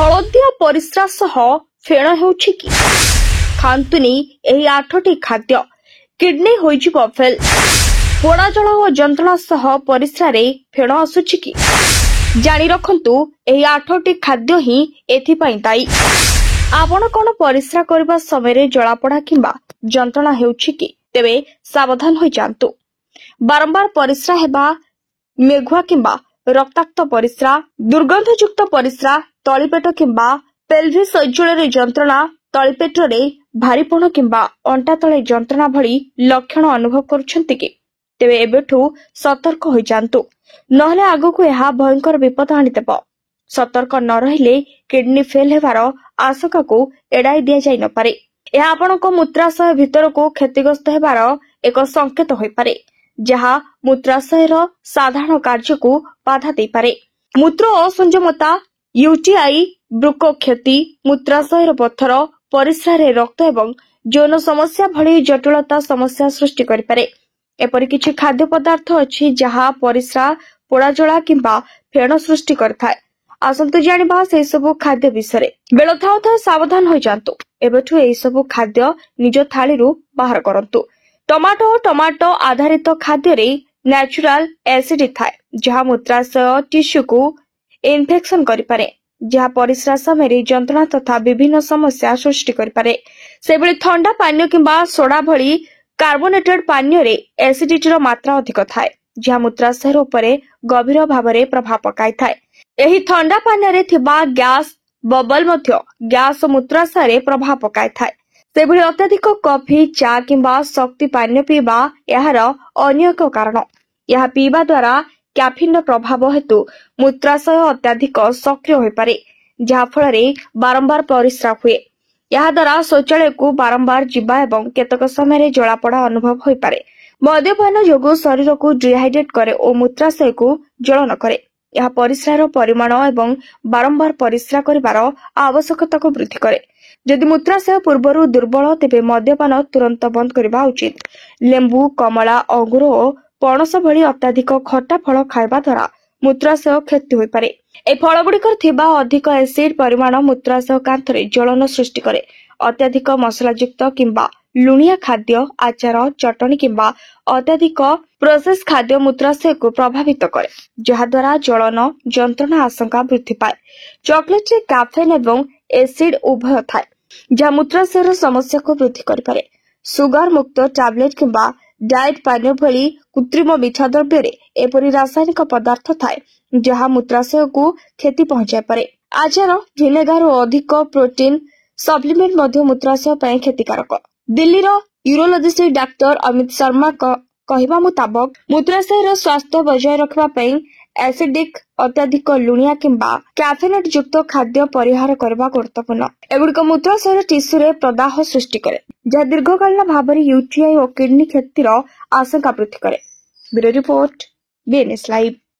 हलदिया परिस्रा सह फेण होउछि कि खांतुनी एही 8टी खाद्य किडनी होइजिबो फेल। पोड़ा जल और जंत्रणा सह परिस्रा रे फेण आसुछि कि जानि रखंतु एही 8टी खाद्य ही एथिपाई दायी। आपण कोन परिस्रा करबा समय रे जलापड़ा किंबा जंत्रणा हेउछि कि तेबे सावधान होई जांतु। बारंबार परिस्रा हेबा, मेघुआ किंबा रक्ताक्त परिस्रा, दुर्गंधयुक्त परिस्रा, तळीपेट किंबा पेल्भिस अंचल जंत्रणा, तळीपेट रे भारीपण किंबा अंटा तळे जंत्रणा भली लक्षण अनुभव करुछंती कि तेबे एबेठू सतर्क होई जांतु, नहले आगकू एहा भयंकर विपद आनिदेब। सतर्क न रहिले किडनी फेल हेबार आशंका को एड़ाई दिया जाई न पारे। यह आपणक मूत्राशय भितर को क्षतिग्रस्त हेबार एक संकेत होई पारे, जहा मूत्राशयर साधारण कार्य को बाधा दे पारे। मूत्र असंयमता, यूटीआई, ब्रुक क्षति, मूत्राशयर पत्थर, परिस्रा रे रक्त एवं यौन समस्या भली जटिलता समस्या सृष्टि करि पारे। एपरि किछि खाद्य पदार्थ अछि जहा परिस्रा, पोड़ाजला किंबा फेण सृष्टि करथाय। आसंतु जानिबा से सब खाद्य विषय। बेल थाउ थाउ सावधान होई जांतु। एबेठू एई सब खाद्य निज थाळीरू बाहर करंतु। टमाटो आधारित खाद्य रे नेचुरल एसिड थाए, जहा मूत्राशय टिश्यू को इन्फेक्शन करि पारे, जहा परिस्रा समय जंत्रणा तथा विभिन्न समस्या सृष्टि करि पारे। सेबळी ठंडा पानीय किंबा सोडा भली कार्बोनेटेड पानीय रे एसिडिटी रो मात्रा अधिक थाए, जहा मूत्राशय उपरे गभीर भावरे प्रभाव पकाई थाए। एही ठंडा पानी रे थिबा गैस बबल मध्य गैस मूत्राशय रे प्रभाव पकाई थाए। सेबळी अत्यधिक कॉफी, चा किंबा शक्ति पानीय पीबा यार अन्य एक कारण। यह पीबा द्वारा कैफीन प्रभाव हेतु मूत्राशय अत्याधिक सक्रिय होई पारे, जहा फଳରେ बारंबार परिस्रा हुए। यह द्वारा शौचालय को बारंबार जीवा एवं केतक समय जलापड़ा अनुभव होई पारे। मद्यपान जोगु शरीर को डिहाइड्रेट करे और मूत्राशय को ज्वलन करे। यह परिस्रार परिमाण एवं बारंबार परिस्रा करिवार आवश्यकता को वृद्धि करे। यदि मूत्राशय पूर्वरु दुर्बल तेबे मद्यपान तुरंत बंद करबा उचित। लेंबू, कमला, अंगूर और पणस भली अत्याधिक खट्टा फल खाइबा द्वारा मूत्राशय क्षति होई पारे। ए फल गुड़िकर थिबा अधिक एसिड परिमाण मूत्राशय कांथरे ज्वलन सृष्टि करे। अत्याधिक मसलायुक्त किंबा लुणिया खाद्य, आचार, चटनी किंबा अत्याधिक प्रोसेस खाद्य मूत्राशय को प्रभावित करे, जहा द्वारा ज्वलन, जंत्रणा आशंका वृद्धि पाए। चॉकलेट रे कैफीन एवं एसिड उभय थाए, जहा मूत्राशयर समस्या को वृद्धि करि पारे। सुगर मुक्त टैबलेट किंबा डाइट पानीय भली कृत्रिम मिठा द्रव्य रे एपरि रासायनिक पदार्थ थाए, जहा मूत्राशय को क्षति पहुंचाई पारे। आचार, विनेगार और अधिक प्रोटीन सप्लीमेंट मध्य मूत्राशय पय क्षतिकारक। दिल्ली रो यूरोलॉजिस्ट डॉक्टर अमित शर्मा कहिबा मुताबक मूत्राशयर स्वास्थ्य बजाय रखबा पय एसिडिक, अत्याधिक लुणिया किंबा कैफीनेट युक्त खाद्य परिहार करबा गुरुत्वपूर्ण। एगुड़िक मूत्राशयर टिश्यू रे प्रदाह सृष्टि करे, जहा दीर्घकालीन भाव यूटीआई और किडनी क्षतिर आशंका वृद्धि करे। Bureau report, BNS live.